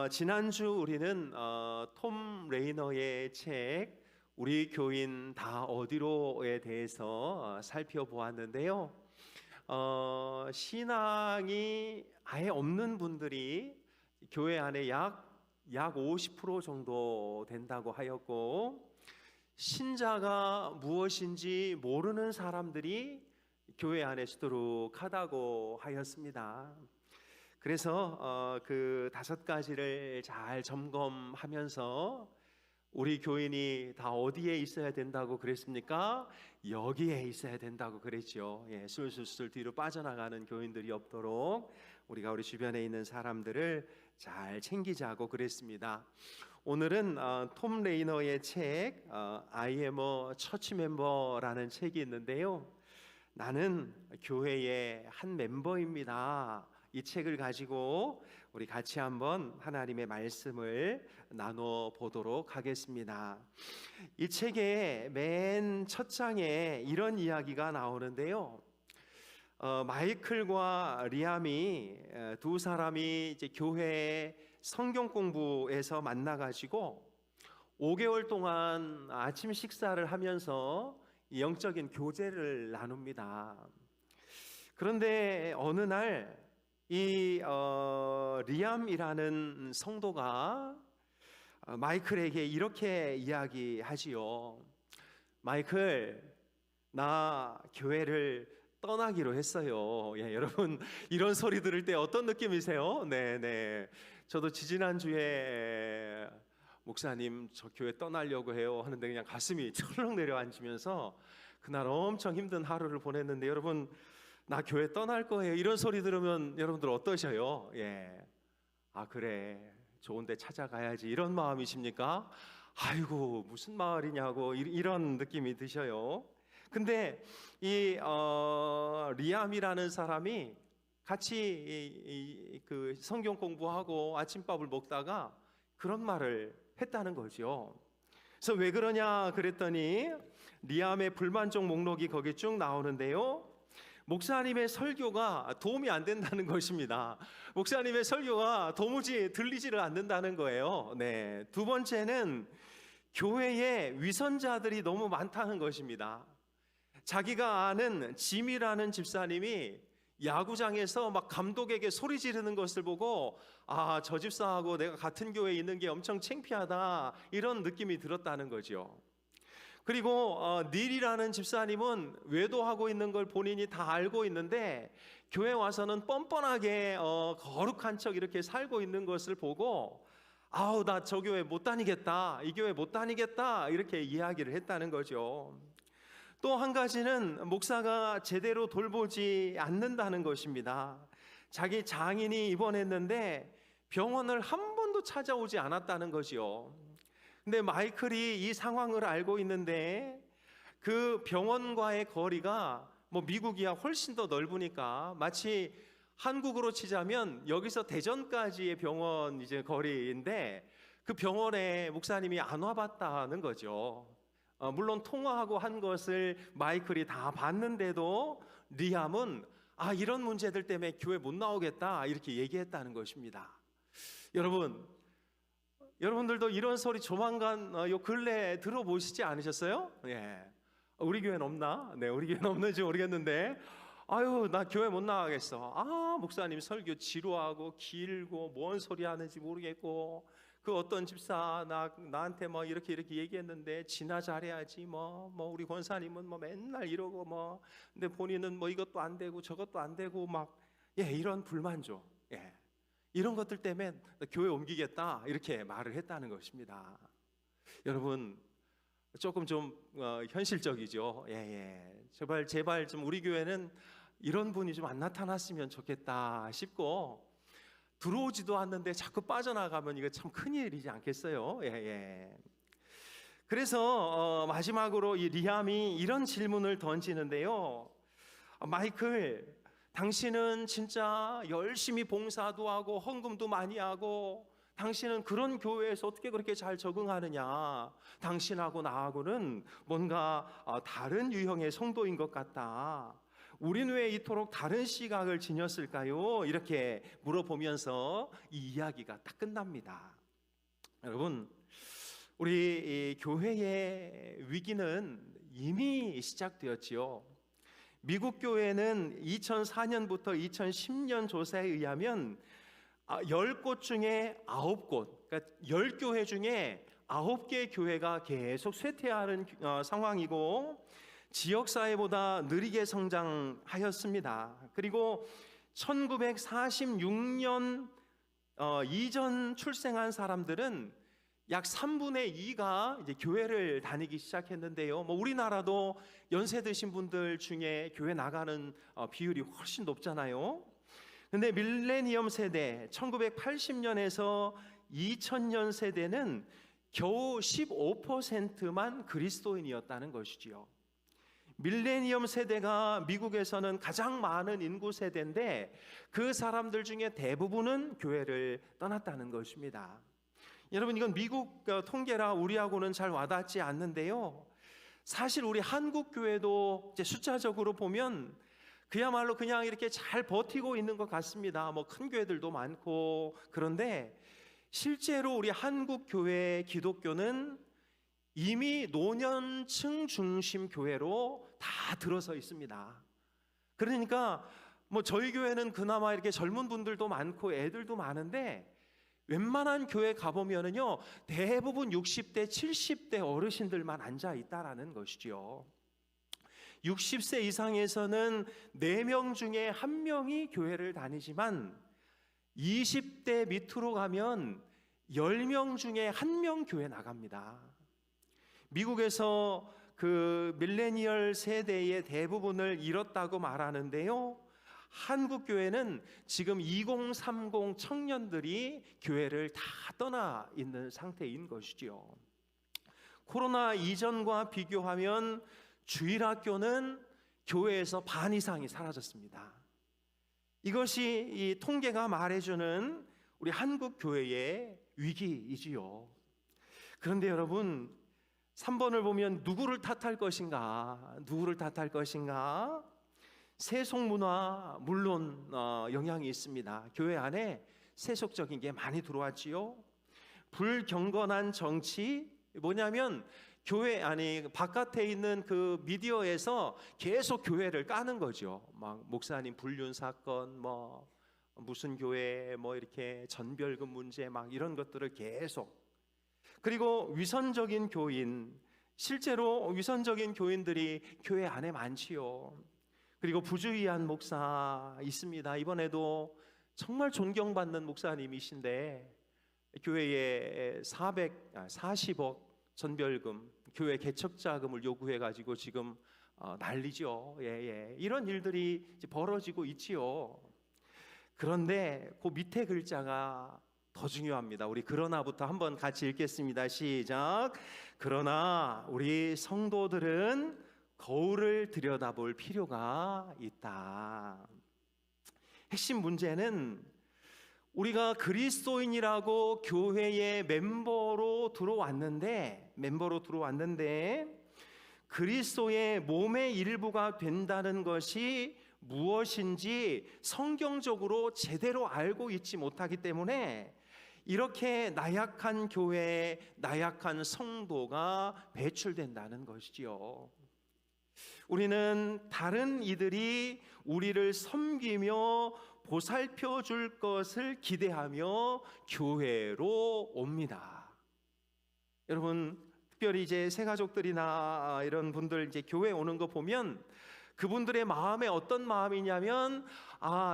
지난주 우리는 톰 레이너의 책 우리 교인 다 어디로에 대해서 살펴보았는데요. 신앙이 아예 없는 분들이 교회 안에 약 50% 정도 된다고 하였고, 신자가 무엇인지 모르는 사람들이 교회 안에 수두룩하다고 하였습니다. 그래서 그 5가지를 잘 점검하면서 우리 교인이 다 어디에 있어야 된다고 그랬습니까? 여기에 있어야 된다고 그랬죠. 술술술 뒤로 빠져나가는 교인들이 없도록 우리가 우리 주변에 있는 사람들을 잘 챙기자고 그랬습니다. 오늘은 톰 레이너의 책 I am a church member라는 책이 있는데요. 나는 교회의 한 멤버입니다. 이 책을 가지고 우리 같이 한번 하나님의 말씀을 나눠 보도록 하겠습니다. 이 책의 맨 첫 장에 이런 이야기가 나오는데요. 마이클과 리암이 두 사람이 이제 교회 성경 공부에서 만나가지고 5개월 동안 아침 식사를 하면서 영적인 교제를 나눕니다. 그런데 어느 날 이 리암이라는 성도가 마이클에게 이렇게 이야기하지요. 마이클, 나 교회를 떠나기로 했어요. 여러분, 이런 소리 들을 때 어떤 느낌이세요? 네. 저도 지지난주에 목사님 저 교회 떠나려고 해요 하는데 그냥 가슴이 철렁 내려앉으면서 그날 엄청 힘든 하루를 보냈는데, 여러분, 나 교회 떠날 거예요 이런 소리 들으면 여러분들 어떠셔요? 그래, 좋은 데 찾아가야지 이런 마음이십니까? 아이고, 무슨 마을이냐고 이런 느낌이 드셔요. 근데 이 리암이라는 사람이 같이 그 성경 공부하고 아침밥을 먹다가 그런 말을 했다는 거죠. 그래서 왜 그러냐 그랬더니 리암의 불만족 목록이 거기 쭉 나오는데요. 목사님의 설교가 도움이 안 된다는 것입니다. 목사님의 설교가 도무지 들리지를 않는다는 거예요. 두 번째는 교회에 위선자들이 너무 많다는 것입니다. 자기가 아는 짐이라는 집사님이 야구장에서 막 감독에게 소리 지르는 것을 보고 저 집사하고 내가 같은 교회에 있는 게 엄청 창피하다 이런 느낌이 들었다는 거죠. 그리고 닐이라는 집사님은 외도하고 있는 걸 본인이 다 알고 있는데 교회 와서는 뻔뻔하게 거룩한 척 이렇게 살고 있는 것을 보고 나 저 교회 못 다니겠다, 이 교회 못 다니겠다 이렇게 이야기를 했다는 거죠. 또 한 가지는 목사가 제대로 돌보지 않는다는 것입니다. 자기 장인이 입원했는데 병원을 한 번도 찾아오지 않았다는 거지요. 근데 마이클이 이 상황을 알고 있는데 그 병원과의 거리가 미국이야 훨씬 더 넓으니까 마치 한국으로 치자면 여기서 대전까지의 병원 이제 거리인데 그 병원에 목사님이 안 와봤다는 거죠. 물론 통화하고 한 것을 마이클이 다 봤는데도 리암은 이런 문제들 때문에 교회 못 나오겠다 이렇게 얘기했다는 것입니다. 여러분들도 이런 소리 조만간 요 근래 들어보시지 않으셨어요? 우리 교회는 없나? 우리 교회는 없는지 모르겠는데 나 교회 못 나가겠어. 목사님 설교 지루하고 길고 뭔 소리 하는지 모르겠고 그 어떤 집사 나한테 이렇게 얘기했는데 지나 잘해야지 우리 권사님은 맨날 이러고 근데 본인은 이것도 안 되고 저것도 안 되고 이런 불만족, 이런 것들 때문에 교회 옮기겠다 이렇게 말을 했다는 것입니다. 여러분, 조금 좀 현실적이죠. 제발 좀 우리 교회는 이런 분이 좀 안 나타났으면 좋겠다 싶고, 들어오지도 않는데 자꾸 빠져나가면 이거 참 큰일이지 않겠어요? 그래서 마지막으로 이 리암이 이런 질문을 던지는데요. 마이클, 당신은 진짜 열심히 봉사도 하고 헌금도 많이 하고 당신은 그런 교회에서 어떻게 그렇게 잘 적응하느냐? 당신하고 나하고는 뭔가 다른 유형의 성도인 것 같다. 우리는 왜 이토록 다른 시각을 지녔을까요? 이렇게 물어보면서 이 이야기가 딱 끝납니다. 여러분, 우리 이 교회의 위기는 이미 시작되었지요. 미국 교회는 2004년부터 2010년 조사에 의하면 10곳 중에 9곳, 그러니까 10교회 중에 9개의 교회가 계속 쇠퇴하는 상황이고 지역사회보다 느리게 성장하였습니다. 그리고 1946년 이전 출생한 사람들은 약 3분의 2가 이제 교회를 다니기 시작했는데요. 우리나라도 연세 드신 분들 중에 교회 나가는 비율이 훨씬 높잖아요. 근데 밀레니엄 세대 1980년에서 2000년 세대는 겨우 15%만 그리스도인이었다는 것이지요. 밀레니엄 세대가 미국에서는 가장 많은 인구 세대인데 그 사람들 중에 대부분은 교회를 떠났다는 것입니다. 여러분, 이건 미국 통계라 우리하고는 잘 와닿지 않는데요. 사실 우리 한국 교회도 이제 숫자적으로 보면 그야말로 그냥 이렇게 잘 버티고 있는 것 같습니다. 큰 교회들도 많고. 그런데 실제로 우리 한국 교회 기독교는 이미 노년층 중심 교회로 다 들어서 있습니다. 그러니까 저희 교회는 그나마 이렇게 젊은 분들도 많고 애들도 많은데 웬만한 교회 가보면은요 대부분 60대, 70대 어르신들만 앉아 있다라는 것이죠. 60세 이상에서는 4명 중에 1명이 교회를 다니지만 20대 밑으로 가면 10명 중에 1명 교회 나갑니다. 미국에서 그 밀레니얼 세대의 대부분을 잃었다고 말하는데요. 한국 교회는 지금 2030 청년들이 교회를 다 떠나 있는 상태인 것이지요. 코로나 이전과 비교하면 주일학교는 교회에서 반 이상이 사라졌습니다. 이것이 이 통계가 말해주는 우리 한국 교회의 위기이지요. 그런데 여러분, 3번을 보면 누구를 탓할 것인가? 누구를 탓할 것인가? 세속 문화 물론 영향이 있습니다. 교회 안에 세속적인 게 많이 들어왔지요. 불경건한 정치, 뭐냐면 교회 바깥에 있는 그 미디어에서 계속 교회를 까는 거죠. 목사님 불륜 사건, 무슨 교회 이렇게 전별금 문제 이런 것들을 계속. 그리고 위선적인 교인, 실제로 위선적인 교인들이 교회 안에 많지요. 그리고 부주의한 목사 있습니다. 이번에도 정말 존경받는 목사님이신데 교회에 440억 전별금, 교회 개척자금을 요구해가지고 지금 난리죠. 이런 일들이 벌어지고 있지요. 그런데 그 밑에 글자가 더 중요합니다. 우리 그러나부터 한번 같이 읽겠습니다. 시작. 그러나 우리 성도들은 거울을 들여다볼 필요가 있다. 핵심 문제는 우리가 그리스도인이라고 교회의 멤버로 들어왔는데 그리스도의 몸의 일부가 된다는 것이 무엇인지 성경적으로 제대로 알고 있지 못하기 때문에 이렇게 나약한 교회에 나약한 성도가 배출된다는 것이지요. 우리는 다른 이들이 우리를 섬기며 보살펴 줄 것을 기대하며 교회로 옵니다. 여러분, 특별히 이제 새가족들이나 이런 분들 이제 교회 오는 거 보면 그분들의 마음에 어떤 마음이냐면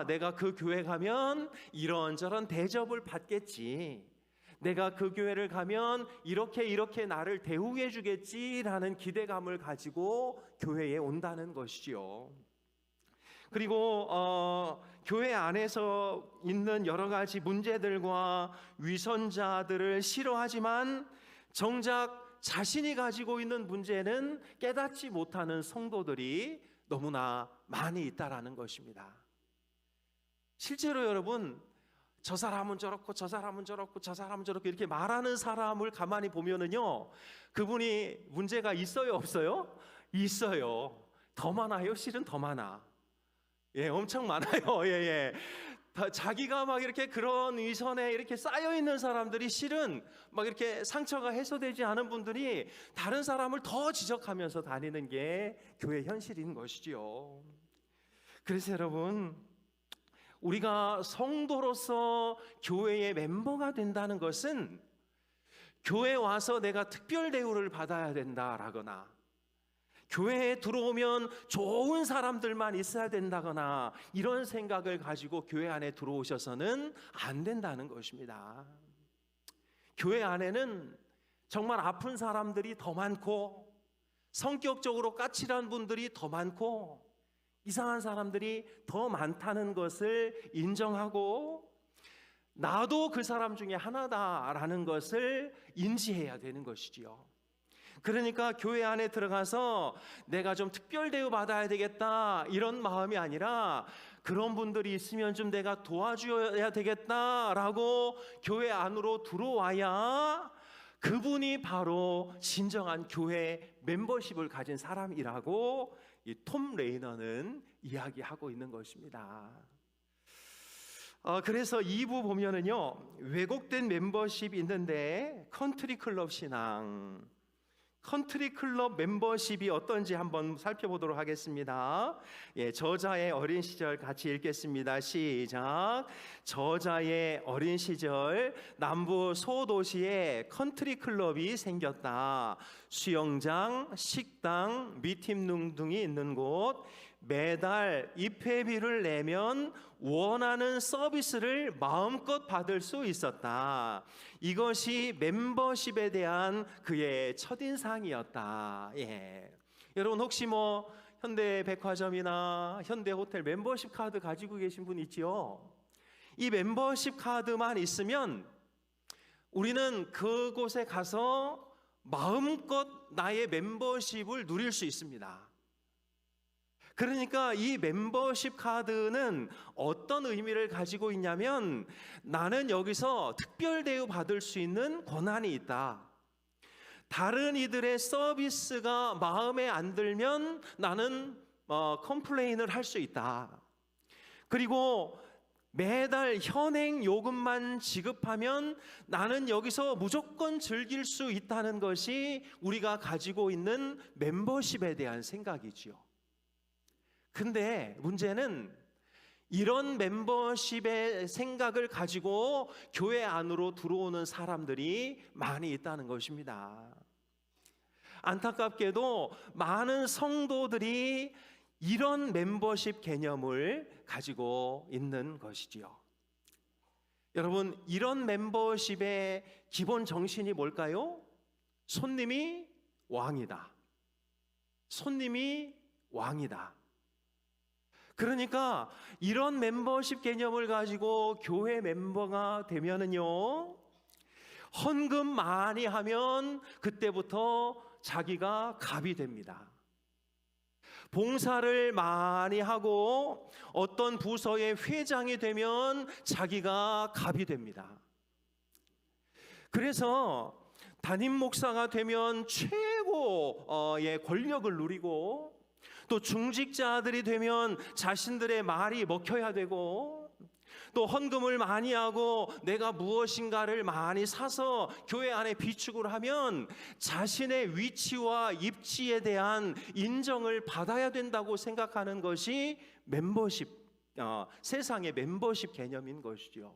내가 그 교회 가면 이런저런 대접을 받겠지. 내가 그 교회를 가면 이렇게 나를 대우해 주겠지라는 기대감을 가지고 교회에 온다는 것이지요. 그리고 교회 안에서 있는 여러 가지 문제들과 위선자들을 싫어하지만 정작 자신이 가지고 있는 문제는 깨닫지 못하는 성도들이 너무나 많이 있다라는 것입니다. 실제로 여러분, 저 사람은 저렇고 저 사람은 저렇고 저 사람은 저렇고 이렇게 말하는 사람을 가만히 보면은요, 그분이 문제가 있어요, 없어요? 있어요. 더 많아요, 실은 더 많아. 예, 엄청 많아요. 예, 예. 자기가 막 이렇게 그런 위선에 이렇게 쌓여 있는 사람들이 실은 막 이렇게 상처가 해소되지 않은 분들이 다른 사람을 더 지적하면서 다니는 게 교회 현실인 것이지요. 그래서 여러분, 우리가 성도로서 교회의 멤버가 된다는 것은 교회에 와서 내가 특별 대우를 받아야 된다라거나 교회에 들어오면 좋은 사람들만 있어야 된다거나 이런 생각을 가지고 교회 안에 들어오셔서는 안 된다는 것입니다. 교회 안에는 정말 아픈 사람들이 더 많고 성격적으로 까칠한 분들이 더 많고 이상한 사람들이 더 많다는 것을 인정하고 나도 그 사람 중에 하나다라는 것을 인지해야 되는 것이지요. 그러니까 교회 안에 들어가서 내가 좀 특별 대우 받아야 되겠다 이런 마음이 아니라 그런 분들이 있으면 좀 내가 도와줘야 되겠다라고 교회 안으로 들어와야 그분이 바로 진정한 교회 멤버십을 가진 사람이라고 이 톰 레이너는 이야기하고 있는 것입니다. 그래서 2부 보면은요, 왜곡된 멤버십이 있는데 컨트리 클럽 신앙, 컨트리 클럽 멤버십이 어떤지 한번 살펴보도록 하겠습니다. 예, 저자의 어린 시절 같이 읽겠습니다. 시작. 저자의 어린 시절 남부 소도시에 컨트리 클럽이 생겼다. 수영장, 식당, 미팅 등이 있는 곳. 매달 입회비를 내면 원하는 서비스를 마음껏 받을 수 있었다. 이것이 멤버십에 대한 그의 첫인상이었다. 예. 여러분 혹시 뭐 현대백화점이나 현대호텔 멤버십 카드 가지고 계신 분 있지요? 이 멤버십 카드만 있으면 우리는 그곳에 가서 마음껏 나의 멤버십을 누릴 수 있습니다. 그러니까 이 멤버십 카드는 어떤 의미를 가지고 있냐면 나는 여기서 특별 대우 받을 수 있는 권한이 있다. 다른 이들의 서비스가 마음에 안 들면 나는 컴플레인을 할 수 있다. 그리고 매달 현행 요금만 지급하면 나는 여기서 무조건 즐길 수 있다는 것이 우리가 가지고 있는 멤버십에 대한 생각이지요. 근데 문제는 이런 멤버십의 생각을 가지고 교회 안으로 들어오는 사람들이 많이 있다는 것입니다. 안타깝게도 많은 성도들이 이런 멤버십 개념을 가지고 있는 것이지요. 여러분, 이런 멤버십의 기본 정신이 뭘까요? 손님이 왕이다. 손님이 왕이다. 그러니까 이런 멤버십 개념을 가지고 교회 멤버가 되면은요, 헌금 많이 하면 그때부터 자기가 갑이 됩니다. 봉사를 많이 하고 어떤 부서의 회장이 되면 자기가 갑이 됩니다. 그래서 담임 목사가 되면 최고의 권력을 누리고 또 중직자들이 되면 자신들의 말이 먹혀야 되고 또 헌금을 많이 하고 내가 무엇인가를 많이 사서 교회 안에 비축을 하면 자신의 위치와 입지에 대한 인정을 받아야 된다고 생각하는 것이 멤버십, 세상의 멤버십 개념인 것이죠.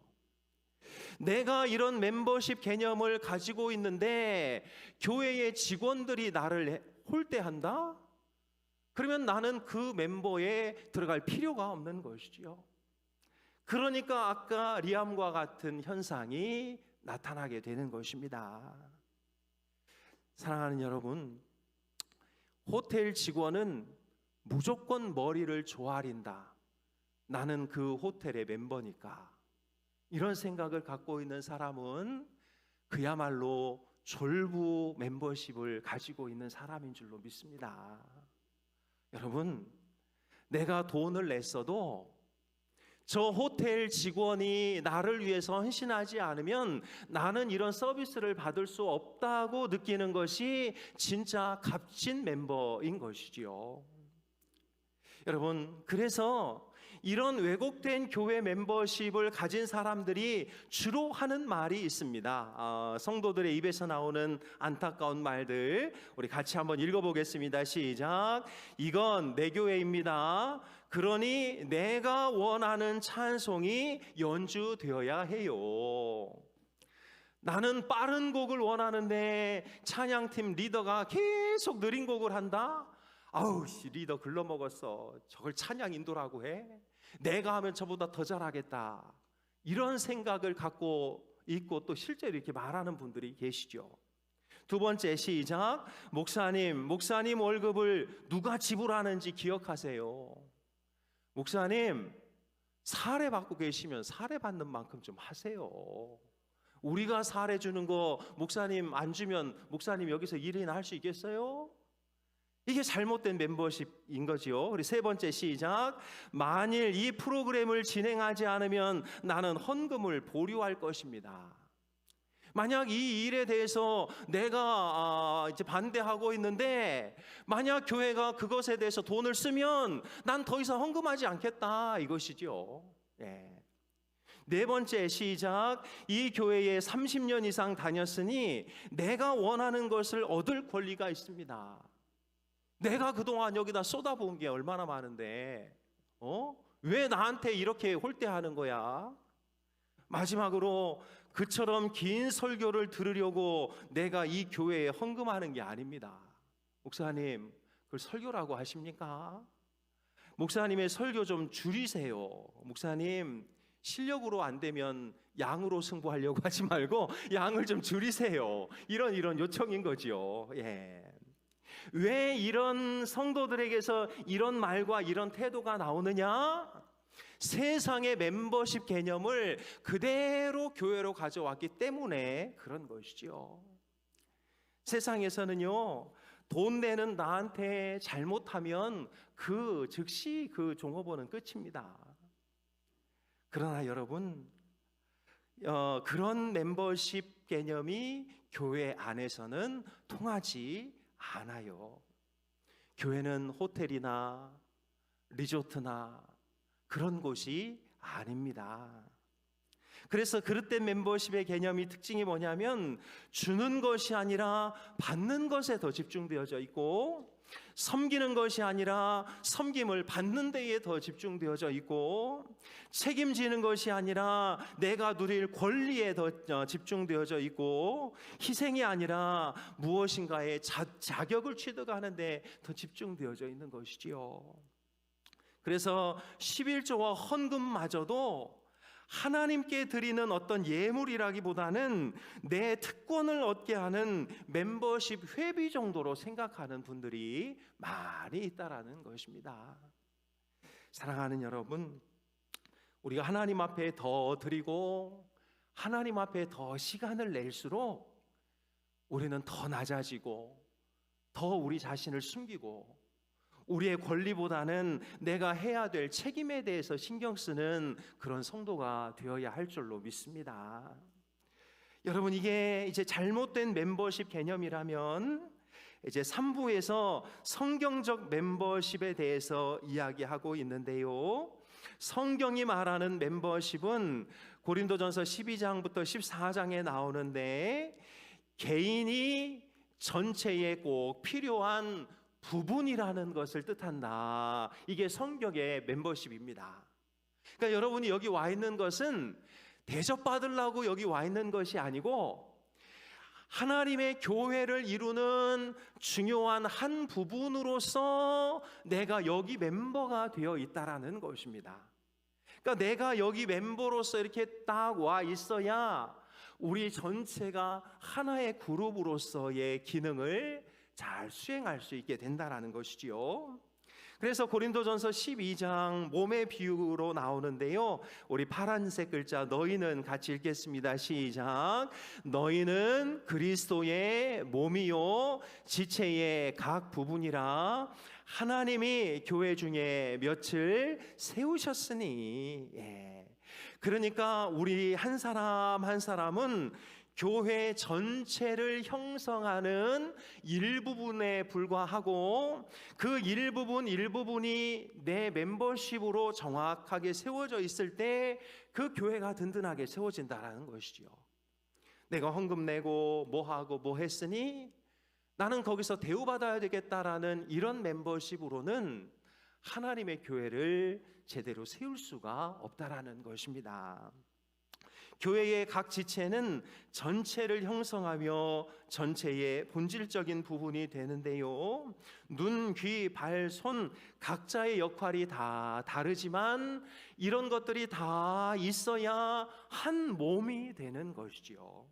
내가 이런 멤버십 개념을 가지고 있는데 교회의 직원들이 나를 홀대한다? 그러면 나는 그 멤버에 들어갈 필요가 없는 것이지요. 그러니까 아까 리암과 같은 현상이 나타나게 되는 것입니다. 사랑하는 여러분, 호텔 직원은 무조건 머리를 조아린다. 나는 그 호텔의 멤버니까. 이런 생각을 갖고 있는 사람은 그야말로 졸부 멤버십을 가지고 있는 사람인 줄로 믿습니다. 여러분, 내가 돈을 냈어도 저 호텔 직원이 나를 위해서 헌신하지 않으면 나는 이런 서비스를 받을 수 없다고 느끼는 것이 진짜 값진 멤버인 것이지요. 여러분, 그래서 이런 왜곡된 교회 멤버십을 가진 사람들이 주로 하는 말이 있습니다. 성도들의 입에서 나오는 안타까운 말들, 우리 같이 한번 읽어보겠습니다. 시작. 이건 내 교회입니다. 그러니 내가 원하는 찬송이 연주되어야 해요. 나는 빠른 곡을 원하는데 찬양팀 리더가 계속 느린 곡을 한다? 아우, 리더 글러먹었어. 저걸 찬양 인도라고 해? 내가 하면 저보다 더 잘하겠다. 이런 생각을 갖고 있고 또 실제로 이렇게 말하는 분들이 계시죠. 두 번째, 시작. 목사님 월급을 누가 지불하는지 기억하세요. 목사님, 사례 받고 계시면 사례 받는 만큼 좀 하세요. 우리가 사례 주는 거 목사님 안 주면 목사님 여기서 일이나 할 수 있겠어요? 이게 잘못된 멤버십인 거지요. 그리고 세 번째, 시작. 만일 이 프로그램을 진행하지 않으면 나는 헌금을 보류할 것입니다. 만약 이 일에 대해서 내가 이제 반대하고 있는데 만약 교회가 그것에 대해서 돈을 쓰면 난 더 이상 헌금하지 않겠다, 이것이죠. 예. 네 번째, 시작. 이 교회에 30년 이상 다녔으니 내가 원하는 것을 얻을 권리가 있습니다. 내가 그동안 여기다 쏟아부은 게 얼마나 많은데 왜 나한테 이렇게 홀대하는 거야? 마지막으로, 그처럼 긴 설교를 들으려고 내가 이 교회에 헌금하는 게 아닙니다. 목사님, 그걸 설교라고 하십니까? 목사님의 설교 좀 줄이세요. 목사님, 실력으로 안 되면 양으로 승부하려고 하지 말고 양을 좀 줄이세요. 이런 요청인 거지요. 예. 왜 이런 성도들에게서 이런 말과 이런 태도가 나오느냐? 세상의 멤버십 개념을 그대로 교회로 가져왔기 때문에 그런 것이죠. 세상에서는요, 돈 내는 나한테 잘못하면 즉시 그 종업원은 끝입니다. 그러나 여러분, 그런 멤버십 개념이 교회 안에서는 통하지 않아요. 교회는 호텔이나 리조트나 그런 곳이 아닙니다. 그래서 그릇된 멤버십의 개념이 특징이 뭐냐면 주는 것이 아니라 받는 것에 더 집중되어져 있고, 섬기는 것이 아니라 섬김을 받는 데에 더 집중되어져 있고, 책임지는 것이 아니라 내가 누릴 권리에 더 집중되어져 있고, 희생이 아니라 무엇인가의 자격을 취득하는 데 더 집중되어져 있는 것이지요. 그래서 11조와 헌금마저도 하나님께 드리는 어떤 예물이라기보다는 내 특권을 얻게 하는 멤버십 회비 정도로 생각하는 분들이 많이 있다라는 것입니다. 사랑하는 여러분, 우리가 하나님 앞에 더 드리고 하나님 앞에 더 시간을 낼수록 우리는 더 낮아지고 더 우리 자신을 숨기고 우리의 권리보다는 내가 해야 될 책임에 대해서 신경 쓰는 그런 성도가 되어야 할 줄로 믿습니다. 여러분, 이게 이제 잘못된 멤버십 개념이라면 이제 3부에서 성경적 멤버십에 대해서 이야기하고 있는데요. 성경이 말하는 멤버십은 고린도전서 12장부터 14장에 나오는데 개인이 전체에 꼭 필요한 부분이라는 것을 뜻한다. 이게 성경의 멤버십입니다. 그러니까 여러분이 여기 와 있는 것은 대접받으려고 여기 와 있는 것이 아니고 하나님의 교회를 이루는 중요한 한 부분으로서 내가 여기 멤버가 되어 있다라는 것입니다. 그러니까 내가 여기 멤버로서 이렇게 딱 와 있어야 우리 전체가 하나의 그룹으로서의 기능을 잘 수행할 수 있게 된다라는 것이지요. 그래서 고린도전서 12장 몸의 비유로 나오는데요. 우리 파란색 글자 너희는 같이 읽겠습니다. 시작. 너희는 그리스도의 몸이요 지체의 각 부분이라 하나님이 교회 중에 몇을 세우셨으니. 그러니까 우리 한 사람 한 사람은 교회 전체를 형성하는 일부분에 불과하고 그 일부분이 내 멤버십으로 정확하게 세워져 있을 때 그 교회가 든든하게 세워진다라는 것이죠. 내가 헌금 내고 뭐 하고 뭐 했으니 나는 거기서 대우받아야 되겠다라는 이런 멤버십으로는 하나님의 교회를 제대로 세울 수가 없다라는 것입니다. 교회의 각 지체는 전체를 형성하며 전체의 본질적인 부분이 되는데요. 눈, 귀, 발, 손 각자의 역할이 다 다르지만 이런 것들이 다 있어야 한 몸이 되는 것이지요.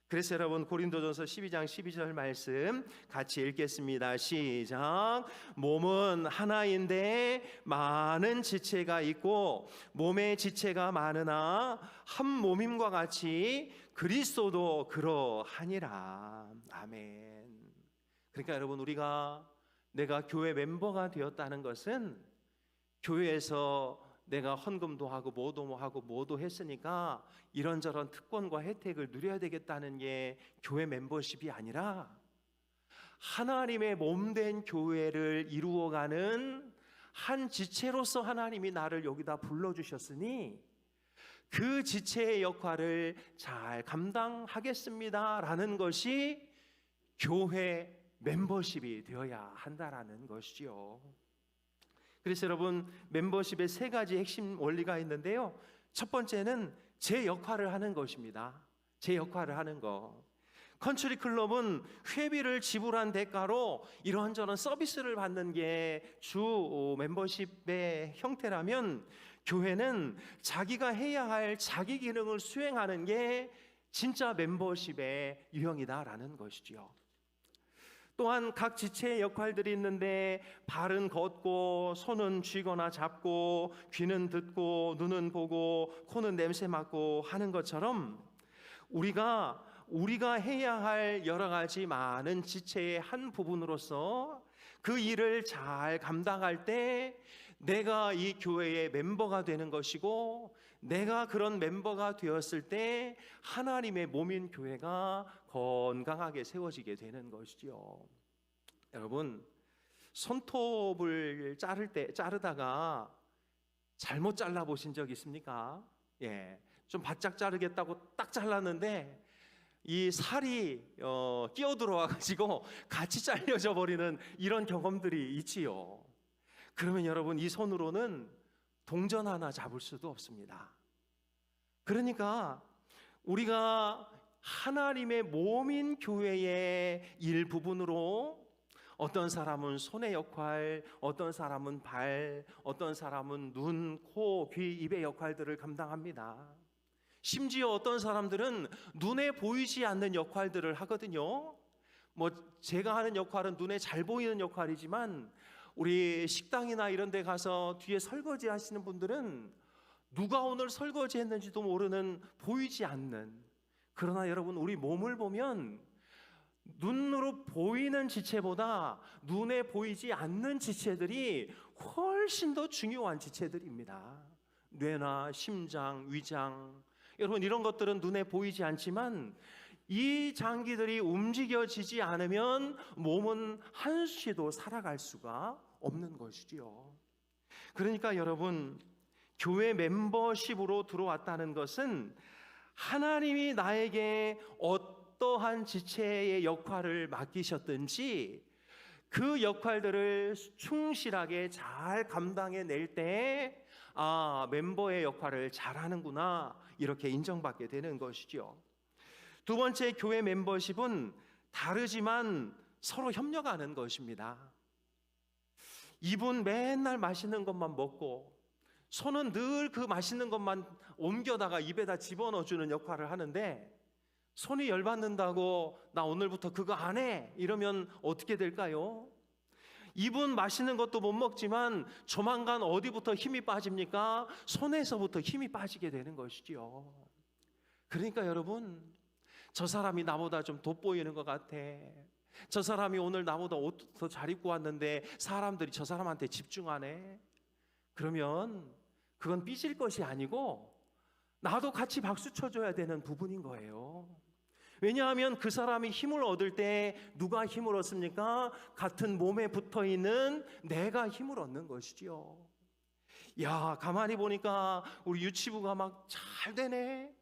그래서 여러분 고린도전서 12장 12절 말씀 같이 읽겠습니다. 시작. 몸은 하나인데 많은 지체가 있고 몸의 지체가 많으나 한 몸임과 같이 그리스도도 그러하니라. 아멘. 그러니까 여러분 내가 교회 멤버가 되었다는 것은 교회에서 내가 헌금도 하고 뭐도 했으니까 이런저런 특권과 혜택을 누려야 되겠다는 게 교회 멤버십이 아니라 하나님의 몸된 교회를 이루어가는 한 지체로서 하나님이 나를 여기다 불러주셨으니 그 지체의 역할을 잘 감당하겠습니다라는 것이 교회 멤버십이 되어야 한다라는 것이지요. 그래서 여러분 멤버십의 세 가지 핵심 원리가 있는데요. 첫 번째는 제 역할을 하는 것입니다. 제 역할을 하는 거. 컨트리 클럽은 회비를 지불한 대가로 이런저런 서비스를 받는 게 주 멤버십의 형태라면 교회는 자기가 해야 할 자기 기능을 수행하는 게 진짜 멤버십의 유형이다라는 것이지요. 또한 각 지체의 역할들이 있는데 발은 걷고 손은 쥐거나 잡고 귀는 듣고 눈은 보고 코는 냄새 맡고 하는 것처럼 우리가 해야 할 여러 가지 많은 지체의 한 부분으로서 그 일을 잘 감당할 때 내가 이 교회의 멤버가 되는 것이고 내가 그런 멤버가 되었을 때 하나님의 몸인 교회가 건강하게 세워지게 되는 것이죠. 여러분 손톱을 자르다가 잘못 잘라 보신 적 있습니까? 좀 바짝 자르겠다고 딱 잘랐는데 이 살이 끼어들어와 가지고 같이 잘려져 버리는 이런 경험들이 있지요. 그러면 여러분 이 손으로는 동전 하나 잡을 수도 없습니다. 그러니까 우리가 하나님의 몸인 교회의 일부분으로 어떤 사람은 손의 역할, 어떤 사람은 발, 어떤 사람은 눈, 코, 귀, 입의 역할들을 감당합니다. 심지어 어떤 사람들은 눈에 보이지 않는 역할들을 하거든요. 제가 하는 역할은 눈에 잘 보이는 역할이지만 우리 식당이나 이런 데 가서 뒤에 설거지 하시는 분들은 누가 오늘 설거지 했는지도 모르는 보이지 않는, 그러나 여러분 우리 몸을 보면 눈으로 보이는 지체보다 눈에 보이지 않는 지체들이 훨씬 더 중요한 지체들입니다. 뇌나 심장, 위장, 여러분 이런 것들은 눈에 보이지 않지만 이 장기들이 움직여지지 않으면 몸은 한시도 살아갈 수가 없는 것이지요. 그러니까 여러분 교회 멤버십으로 들어왔다는 것은 하나님이 나에게 어떠한 지체의 역할을 맡기셨든지 그 역할들을 충실하게 잘 감당해낼 때 멤버의 역할을 잘하는구나 이렇게 인정받게 되는 것이죠. 두 번째 교회 멤버십은 다르지만 서로 협력하는 것입니다. 입은 맨날 맛있는 것만 먹고 손은 늘 그 맛있는 것만 옮겨다가 입에다 집어넣어주는 역할을 하는데 손이 열받는다고 나 오늘부터 그거 안 해 이러면 어떻게 될까요? 입은 맛있는 것도 못 먹지만 조만간 어디부터 힘이 빠집니까? 손에서부터 힘이 빠지게 되는 것이지요. 그러니까 여러분 저 사람이 나보다 좀 돋보이는 것 같아, 저 사람이 오늘 나보다 옷 더 잘 입고 왔는데 사람들이 저 사람한테 집중하네, 그러면 그건 삐질 것이 아니고 나도 같이 박수 쳐줘야 되는 부분인 거예요. 왜냐하면 그 사람이 힘을 얻을 때 누가 힘을 얻습니까? 같은 몸에 붙어 있는 내가 힘을 얻는 것이지요. 야, 가만히 보니까 우리 유치부가 막 잘 되네.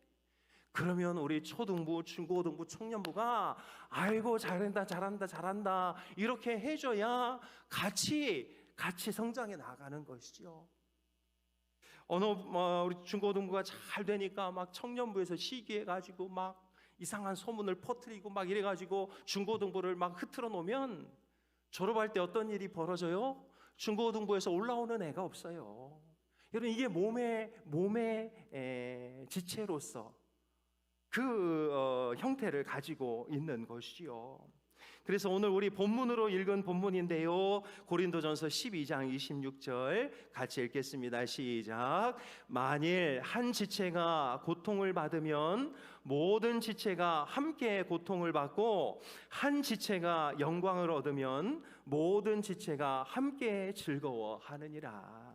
그러면 우리 초등부, 중고등부, 청년부가 아이고 잘한다, 잘한다, 잘한다 이렇게 해줘야 같이 성장해 나가는 것이죠. 우리 중고등부가 잘 되니까 막 청년부에서 시기해가지고 막 이상한 소문을 퍼뜨리고 막 이래가지고 중고등부를 막 흐트러 놓으면 졸업할 때 어떤 일이 벌어져요? 중고등부에서 올라오는 애가 없어요. 여러분, 이게 몸의 지체로서 그 형태를 가지고 있는 것이요. 그래서 오늘 우리 본문으로 읽은 본문인데요, 고린도전서 12장 26절 같이 읽겠습니다. 시작. 만일 한 지체가 고통을 받으면 모든 지체가 함께 고통을 받고, 한 지체가 영광을 얻으면 모든 지체가 함께 즐거워하느니라.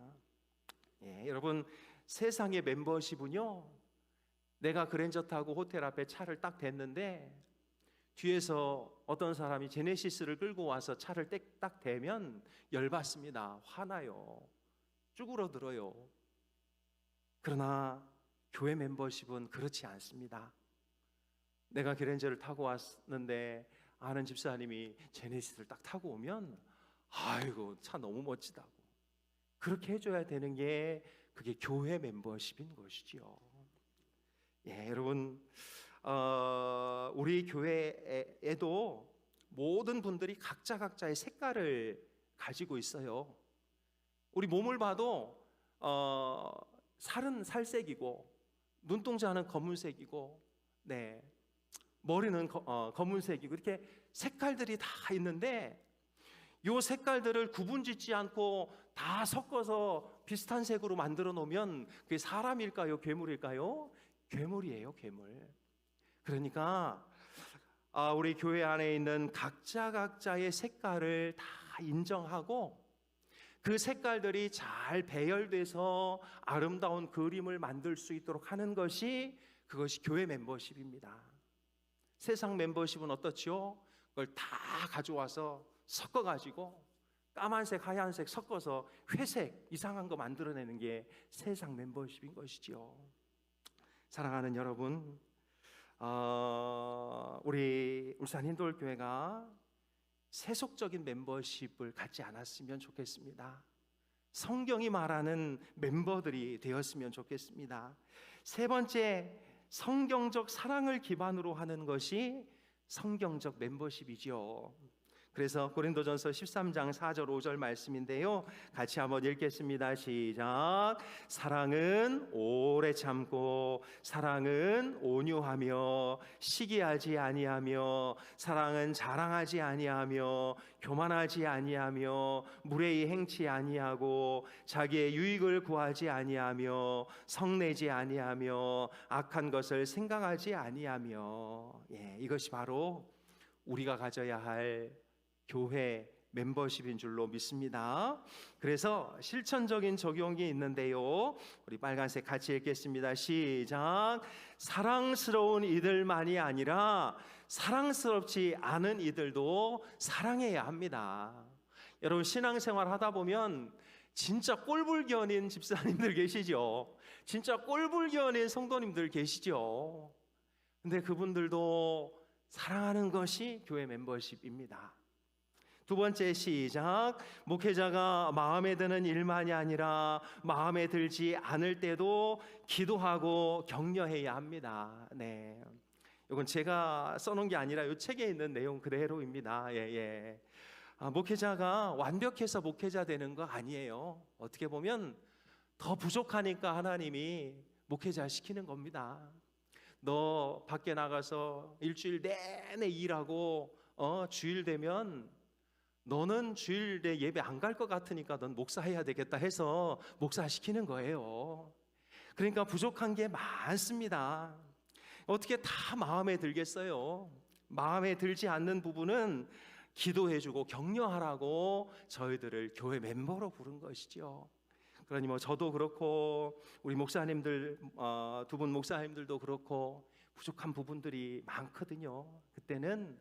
예, 여러분, 세상의 멤버십은요, 내가 그랜저 타고 호텔 앞에 차를 딱 댔는데 뒤에서 어떤 사람이 제네시스를 끌고 와서 차를 딱 대면 열받습니다. 화나요. 쭈그러들어요. 그러나 교회 멤버십은 그렇지 않습니다. 내가 그랜저를 타고 왔는데 아는 집사님이 제네시스를 딱 타고 오면 아이고 차 너무 멋지다고 그렇게 해줘야 되는 게 그게 교회 멤버십인 것이지요. 예, 여러분, 우리 교회에도 모든 분들이 각자의 색깔을 가지고 있어요. 우리 몸을 봐도 살은 살색이고 눈동자는 검은색이고, 네, 머리는 검은색이고 이렇게 색깔들이 다 있는데, 이 색깔들을 구분짓지 않고 다 섞어서 비슷한 색으로 만들어 놓으면 그게 사람일까요? 괴물일까요? 괴물이에요, 괴물. 그러니까 우리 교회 안에 있는 각자의 색깔을 다 인정하고 그 색깔들이 잘 배열돼서 아름다운 그림을 만들 수 있도록 하는 것이, 그것이 교회 멤버십입니다. 세상 멤버십은 어떻지요? 그걸 다 가져와서 섞어가지고 까만색, 하얀색 섞어서 회색 이상한 거 만들어내는 게 세상 멤버십인 것이지요. 사랑하는 여러분, 우리 울산 힌돌교회가 세속적인 멤버십을 갖지 않았으면 좋겠습니다. 성경이 말하는 멤버들이 되었으면 좋겠습니다. 세 번째, 성경적 사랑을 기반으로 하는 것이 성경적 멤버십이죠. 그래서 고린도전서 13장 4절 5절 말씀인데요, 같이 한번 읽겠습니다. 시작. 사랑은 오래 참고, 사랑은 온유하며, 시기하지 아니하며, 사랑은 자랑하지 아니하며, 교만하지 아니하며, 무례히 행치 아니하고, 자기의 유익을 구하지 아니하며, 성내지 아니하며, 악한 것을 생각하지 아니하며. 예, 이것이 바로 우리가 가져야 할 교회 멤버십인 줄로 믿습니다. 그래서 실천적인 적용이 있는데요, 우리 빨간색 같이 읽겠습니다. 시작. 사랑스러운 이들만이 아니라 사랑스럽지 않은 이들도 사랑해야 합니다. 여러분, 신앙생활 하다 보면 진짜 꼴불견인 집사님들 계시죠? 진짜 꼴불견인 성도님들 계시죠? 근데 그분들도 사랑하는 것이 교회 멤버십입니다. 두 번째, 시작. 목회자가 마음에 드는 일만이 아니라 마음에 들지 않을 때도 기도하고 격려해야 합니다. 네, 이건 제가 써놓은 게 아니라 이 책에 있는 내용 그대로입니다. 예. 목회자가 완벽해서 목회자 되는 거 아니에요. 어떻게 보면 더 부족하니까 하나님이 목회자 시키는 겁니다. 너 밖에 나가서 일주일 내내 일하고 주일 되면 너는 주일 내 예배 안 갈 것 같으니까 넌 목사해야 되겠다 해서 목사시키는 거예요. 그러니까 부족한 게 많습니다. 어떻게 다 마음에 들겠어요? 마음에 들지 않는 부분은 기도해주고 격려하라고 저희들을 교회 멤버로 부른 것이죠. 그러니 뭐 저도 그렇고 우리 목사님들 두 분 목사님들도 그렇고 부족한 부분들이 많거든요. 그때는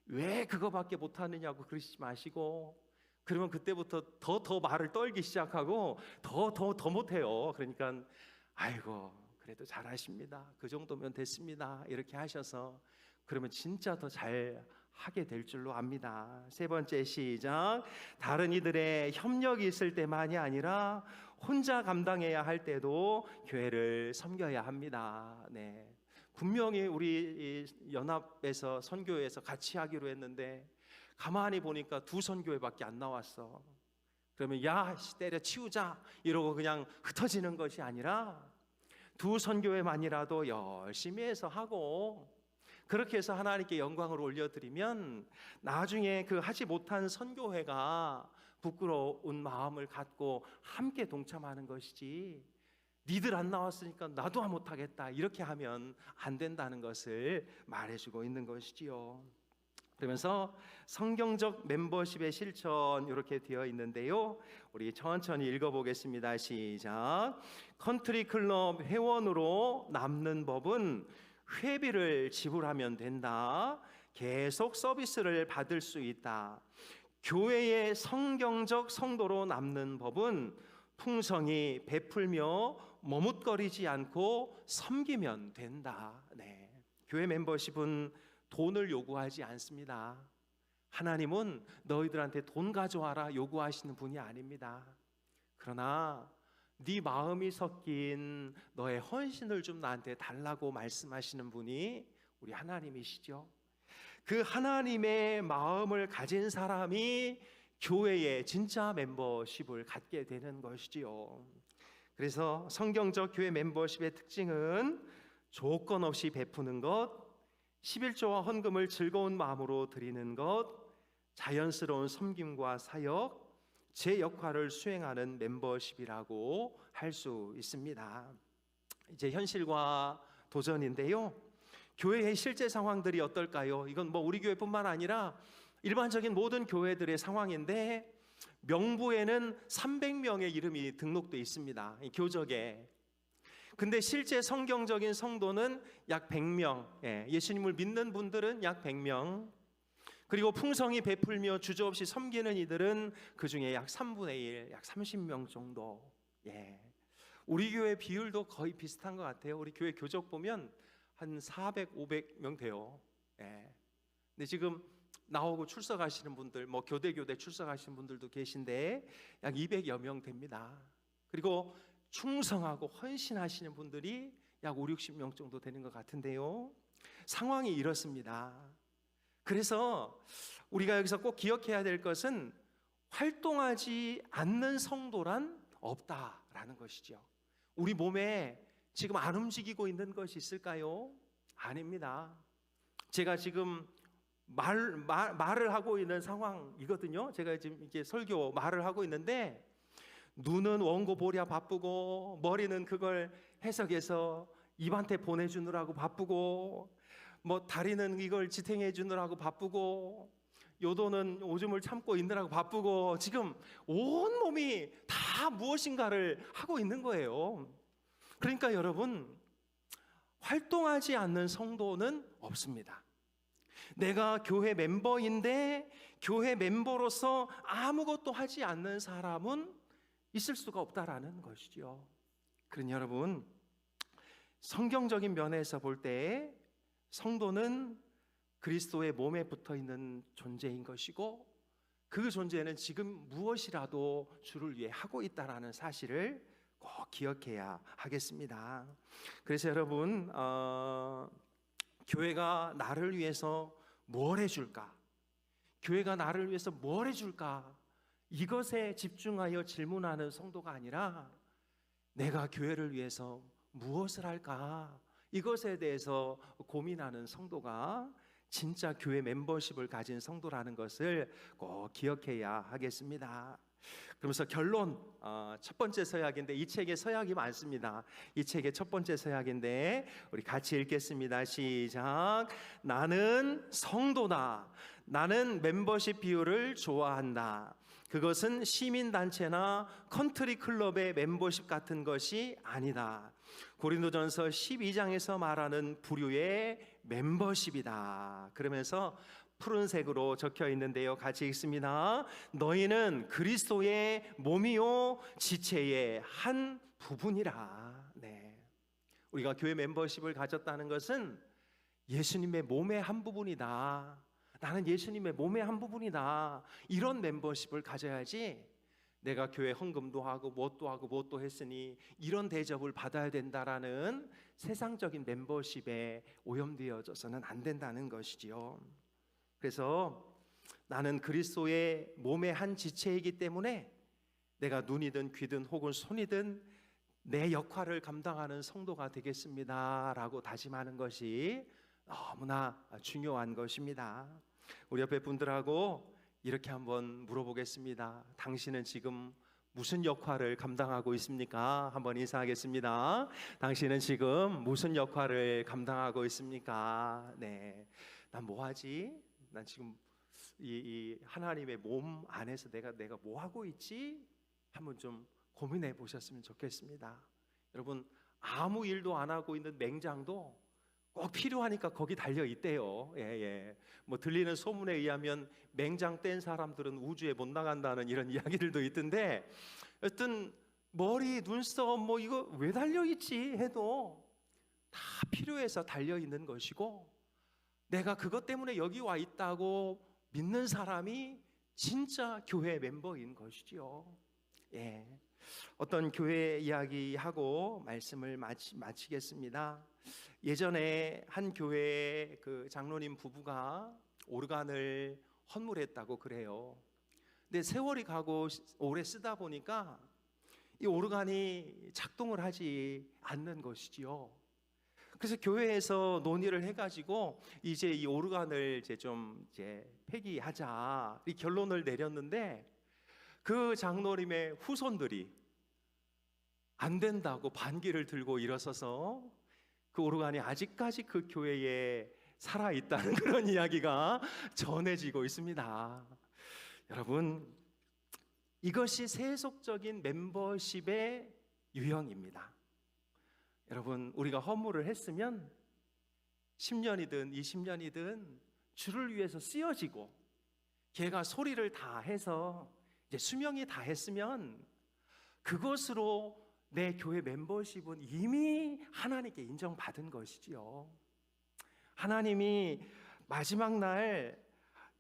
왜 그거밖에 못하느냐고 그러시지 마시고, 그러면 그때부터 더 말을 떨기 시작하고 더 못해요. 그러니까 아이고 그래도 잘하십니다, 그 정도면 됐습니다, 이렇게 하셔서 그러면 진짜 더 잘 하게 될 줄로 압니다. 세 번째, 시작. 다른 이들의 협력이 있을 때만이 아니라 혼자 감당해야 할 때도 교회를 섬겨야 합니다. 네. 분명히 우리 연합에서 선교회에서 같이 하기로 했는데 가만히 보니까 두 선교회밖에 안 나왔어. 그러면 야 때려치우자 이러고 그냥 흩어지는 것이 아니라 두 선교회만이라도 열심히 해서 하고, 그렇게 해서 하나님께 영광을 올려드리면 나중에 그 하지 못한 선교회가 부끄러운 마음을 갖고 함께 동참하는 것이지, 니들 안 나왔으니까 나도 못하겠다 이렇게 하면 안 된다는 것을 말해주고 있는 것이지요. 그러면서 성경적 멤버십의 실천 이렇게 되어 있는데요, 우리 천천히 읽어보겠습니다. 시작. 컨트리 클럽 회원으로 남는 법은 회비를 지불하면 된다. 계속 서비스를 받을 수 있다. 교회의 성경적 성도로 남는 법은 풍성히 베풀며 머뭇거리지 않고 섬기면 된다. 네. 교회 멤버십은 돈을 요구하지 않습니다. 하나님은 너희들한테 돈 가져와라 요구하시는 분이 아닙니다. 그러나 네 마음이 섞인 너의 헌신을 좀 나한테 달라고 말씀하시는 분이 우리 하나님이시죠. 그 하나님의 마음을 가진 사람이 교회의 진짜 멤버십을 갖게 되는 것이지요. 그래서 성경적 교회 멤버십의 특징은 조건 없이 베푸는 것, 11조와 헌금을 즐거운 마음으로 드리는 것, 자연스러운 섬김과 사역, 제 역할을 수행하는 멤버십이라고 할 수 있습니다. 이제 현실과 도전인데요, 교회의 실제 상황들이 어떨까요? 이건 뭐 우리 교회뿐만 아니라 일반적인 모든 교회들의 상황인데, 명부에는 300명의 이름이 등록되어 있습니다, 이 교적에. 근데 실제 성경적인 성도는 약 100명, 예수님을 믿는 분들은 약 100명, 그리고 풍성히 베풀며 주저없이 섬기는 이들은 그 중에 약 3분의 1, 약 30명 정도. 우리 교회 비율도 거의 비슷한 것 같아요. 우리 교회 교적 보면 한 400, 500명 돼요. 근데 지금 나오고 출석하시는 분들, 뭐 교대 출석하시는 분들도 계신데 약 200여 명 됩니다. 그리고 충성하고 헌신하시는 분들이 약 5, 60명 정도 되는 것 같은데요, 상황이 이렇습니다. 그래서 우리가 여기서 꼭 기억해야 될 것은 활동하지 않는 성도란 없다라는 것이죠. 우리 몸에 지금 안 움직이고 있는 것이 있을까요? 아닙니다. 제가 지금 말을 하고 있는 상황이거든요. 제가 지금 이제 설교 말을 하고 있는데 눈은 원고 보랴 바쁘고, 머리는 그걸 해석해서 입한테 보내주느라고 바쁘고, 뭐 다리는 이걸 지탱해 주느라고 바쁘고, 요도는 오줌을 참고 있느라고 바쁘고, 지금 온 몸이 다 무엇인가를 하고 있는 거예요. 그러니까 여러분, 활동하지 않는 성도는 없습니다. 내가 교회 멤버인데 교회 멤버로서 아무것도 하지 않는 사람은 있을 수가 없다라는 것이죠. 그러니 여러분, 성경적인 면에서 볼 때 성도는 그리스도의 몸에 붙어 있는 존재인 것이고, 그 존재는 지금 무엇이라도 주를 위해 하고 있다라는 사실을 꼭 기억해야 하겠습니다. 그래서 여러분, 교회가 나를 위해서 뭘 해줄까? 교회가 나를 위해서 뭘 해줄까? 이것에 집중하여 질문하는 성도가 아니라 내가 교회를 위해서 무엇을 할까? 이것에 대해서 고민하는 성도가 진짜 교회 멤버십을 가진 성도라는 것을 꼭 기억해야 하겠습니다. 그러면서 결론, 첫 번째 서약인데, 이 책에 서약이 많습니다. 이 책의 첫 번째 서약인데 우리 같이 읽겠습니다. 시작. 나는 성도다. 나는 멤버십 비율을 좋아한다. 그것은 시민단체나 컨트리 클럽의 멤버십 같은 것이 아니다. 고린도전서 12장에서 말하는 부류의 멤버십이다. 그러면서 푸른색으로 적혀 있는데요, 같이 읽습니다. 너희는 그리스도의 몸이요 지체의 한 부분이라. 네. 우리가 교회 멤버십을 가졌다는 것은 예수님의 몸의 한 부분이다. 나는 예수님의 몸의 한 부분이다. 이런 멤버십을 가져야지 내가 교회 헌금도 하고 뭣도 했으니 이런 대접을 받아야 된다라는 세상적인 멤버십에 오염되어져서는 안 된다는 것이지요. 그래서 나는 그리스도의 몸의 한 지체이기 때문에 내가 눈이든 귀든 혹은 손이든 내 역할을 감당하는 성도가 되겠습니다라고 다짐하는 것이 너무나 중요한 것입니다. 우리 옆에 분들하고 이렇게 한번 물어보겠습니다. 당신은 지금 무슨 역할을 감당하고 있습니까? 한번 인사하겠습니다. 당신은 지금 무슨 역할을 감당하고 있습니까? 네, 난 뭐하지? 난 지금 이 하나님의 몸 안에서 내가 뭐 하고 있지? 한번 좀 고민해 보셨으면 좋겠습니다. 여러분, 아무 일도 안 하고 있는 맹장도 꼭 필요하니까 거기 달려 있대요. 예. 뭐 들리는 소문에 의하면 맹장 뗀 사람들은 우주에 못 나간다는 이런 이야기들도 있던데, 여튼 머리, 눈썹 뭐 이거 왜 달려 있지 해도 다 필요해서 달려 있는 것이고, 내가 그것 때문에 여기 와 있다고 믿는 사람이 진짜 교회 멤버인 것이지요. 예. 어떤 교회 이야기하고 말씀을 마치겠습니다. 예전에 한 교회 그 장로님 부부가 오르간을 헌물했다고 그래요. 근데 세월이 가고 오래 쓰다 보니까 이 오르간이 작동을 하지 않는 것이지요. 그래서 교회에서 논의를 해가지고 이제 이 오르간을 이제 폐기하자 이 결론을 내렸는데, 그 장로님의 후손들이 안 된다고 반기를 들고 일어서서 그 오르간이 아직까지 그 교회에 살아있다는 그런 이야기가 전해지고 있습니다. 여러분, 이것이 세속적인 멤버십의 유형입니다. 여러분, 우리가 헌물을 했으면 10년이든 20년이든 주를 위해서 쓰여지고 걔가 소리를 다 해서 이제 수명이 다 했으면 그것으로 내 교회 멤버십은 이미 하나님께 인정받은 것이지요. 하나님이 마지막 날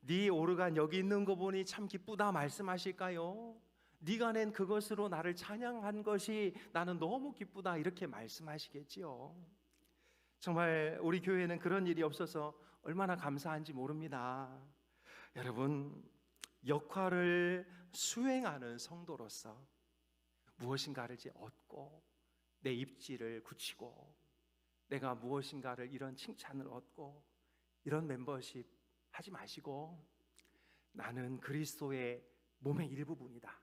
네 오르간 여기 있는 거 보니 참 기쁘다 말씀하실까요? 네가 낸 그것으로 나를 찬양한 것이 나는 너무 기쁘다 이렇게 말씀하시겠지요. 정말 우리 교회는 그런 일이 없어서 얼마나 감사한지 모릅니다. 여러분, 역할을 수행하는 성도로서 무엇인가를 얻고 내 입지를 굳히고 내가 무엇인가를 이런 칭찬을 얻고 이런 멤버십 하지 마시고, 나는 그리스도의 몸의 일부분이다.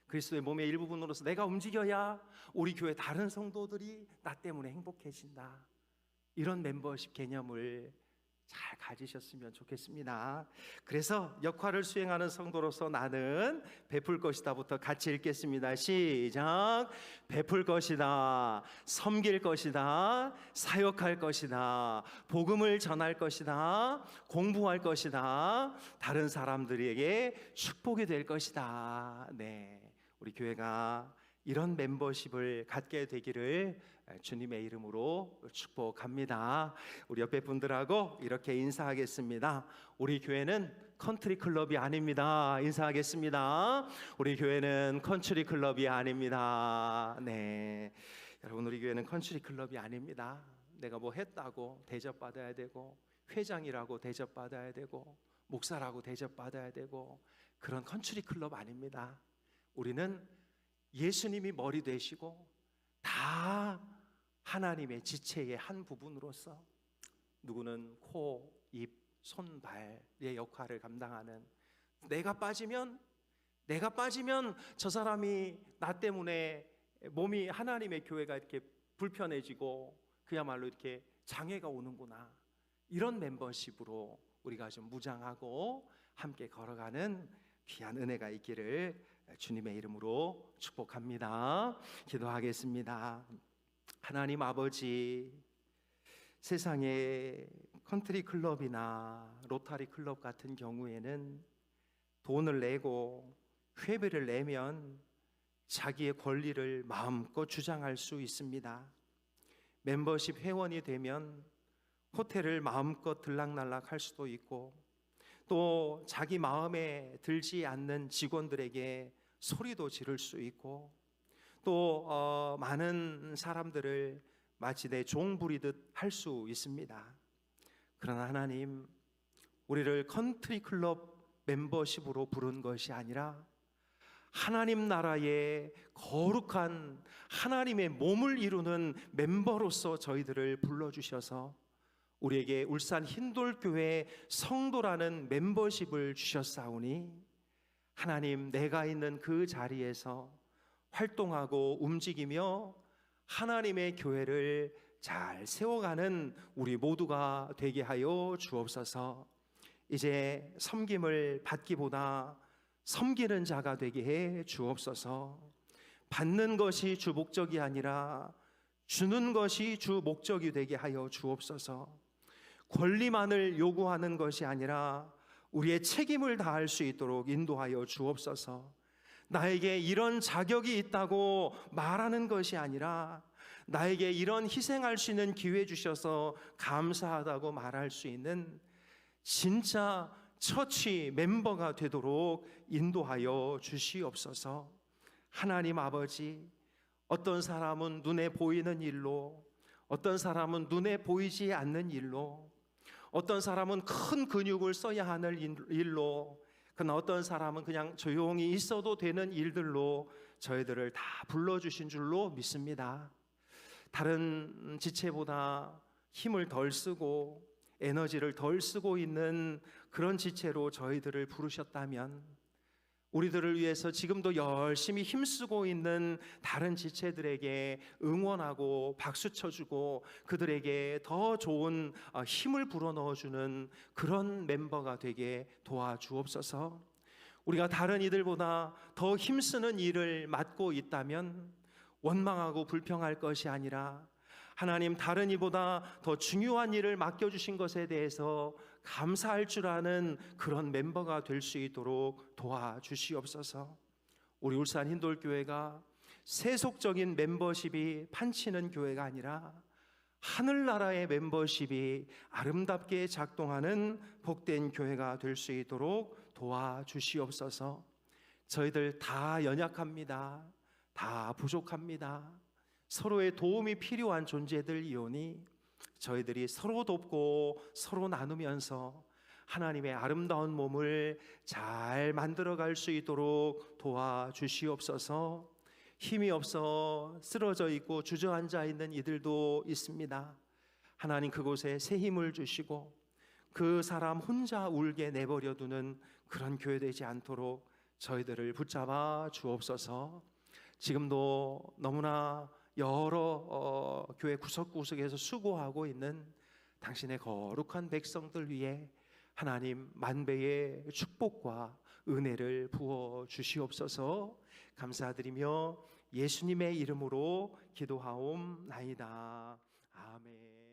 그리스도의 몸의 일부분으로서 내가 움직여야 우리 교회 다른 성도들이 나 때문에 행복해진다. 이런 멤버십 개념을 잘 가지셨으면 좋겠습니다. 그래서 역할을 수행하는 성도로서 나는 베풀 것이다부터 같이 읽겠습니다. 시작. 베풀 것이다, 섬길 것이다, 사역할 것이다, 복음을 전할 것이다, 공부할 것이다, 다른 사람들에게 축복이 될 것이다. 네, 우리 교회가 이런 멤버십을 갖게 되기를 주님의 이름으로 축복합니다. 우리 옆에 분들하고 이렇게 인사하겠습니다. 우리 교회는 컨트리 클럽이 아닙니다. 인사하겠습니다. 우리 교회는 컨트리 클럽이 아닙니다. 네, 여러분, 우리 교회는 컨트리 클럽이 아닙니다. 내가 뭐 했다고 대접받아야 되고, 회장이라고 대접받아야 되고, 목사라고 대접받아야 되고, 그런 컨트리 클럽 아닙니다. 우리는 예수님이 머리 되시고 다 하나님의 지체의 한 부분으로서 누구는 코, 입, 손, 발의 역할을 감당하는, 내가 빠지면 저 사람이 나 때문에 몸이 하나님의 교회가 이렇게 불편해지고 그야말로 이렇게 장애가 오는구나. 이런 멤버십으로 우리가 좀 무장하고 함께 걸어가는 귀한 은혜가 있기를 주님의 이름으로 축복합니다. 기도하겠습니다. 하나님 아버지, 세상에 컨트리 클럽이나 로타리 클럽 같은 경우에는 돈을 내고 회비를 내면 자기의 권리를 마음껏 주장할 수 있습니다. 멤버십 회원이 되면 호텔을 마음껏 들락날락 할 수도 있고, 또 자기 마음에 들지 않는 직원들에게 소리도 지를 수 있고, 또 많은 사람들을 마치 내 종 부리듯 할 수 있습니다. 그러나 하나님, 우리를 컨트리 클럽 멤버십으로 부른 것이 아니라 하나님 나라의 거룩한 하나님의 몸을 이루는 멤버로서 저희들을 불러주셔서 우리에게 울산 흰돌교회 성도라는 멤버십을 주셨사오니, 하나님, 내가 있는 그 자리에서 활동하고 움직이며 하나님의 교회를 잘 세워가는 우리 모두가 되게 하여 주옵소서. 이제 섬김을 받기보다 섬기는 자가 되게 해 주옵소서. 받는 것이 주 목적이 아니라 주는 것이 주 목적이 되게 하여 주옵소서. 권리만을 요구하는 것이 아니라 우리의 책임을 다할 수 있도록 인도하여 주옵소서. 나에게 이런 자격이 있다고 말하는 것이 아니라 나에게 이런 희생할 수 있는 기회 주셔서 감사하다고 말할 수 있는 진짜 처치 멤버가 되도록 인도하여 주시옵소서. 하나님 아버지, 어떤 사람은 눈에 보이는 일로, 어떤 사람은 눈에 보이지 않는 일로, 어떤 사람은 큰 근육을 써야 하는 일로, 그러나 어떤 사람은 그냥 조용히 있어도 되는 일들로 저희들을 다 불러주신 줄로 믿습니다. 다른 지체보다 힘을 덜 쓰고 에너지를 덜 쓰고 있는 그런 지체로 저희들을 부르셨다면, 우리들을 위해서 지금도 열심히 힘쓰고 있는 다른 지체들에게 응원하고 박수 쳐주고 그들에게 더 좋은 힘을 불어넣어주는 그런 멤버가 되게 도와주옵소서. 우리가 다른 이들보다 더 힘쓰는 일을 맡고 있다면 원망하고 불평할 것이 아니라, 하나님, 다른 이보다 더 중요한 일을 맡겨주신 것에 대해서 감사할 줄 아는 그런 멤버가 될 수 있도록 도와주시옵소서. 우리 울산 흰돌교회가 세속적인 멤버십이 판치는 교회가 아니라 하늘나라의 멤버십이 아름답게 작동하는 복된 교회가 될 수 있도록 도와주시옵소서. 저희들 다 연약합니다. 다 부족합니다. 서로의 도움이 필요한 존재들이오니 저희들이 서로 돕고 서로 나누면서 하나님의 아름다운 몸을 잘 만들어갈 수 있도록 도와주시옵소서. 힘이 없어 쓰러져 있고 주저앉아 있는 이들도 있습니다. 하나님, 그곳에 새 힘을 주시고 그 사람 혼자 울게 내버려 두는 그런 교회 되지 않도록 저희들을 붙잡아 주옵소서. 지금도 너무나 여러 교회 구석구석에서 수고하고 있는 당신의 거룩한 백성들 위해 하나님, 만배의 축복과 은혜를 부어 주시옵소서. 감사드리며 예수님의 이름으로 기도하옵나이다. 아멘.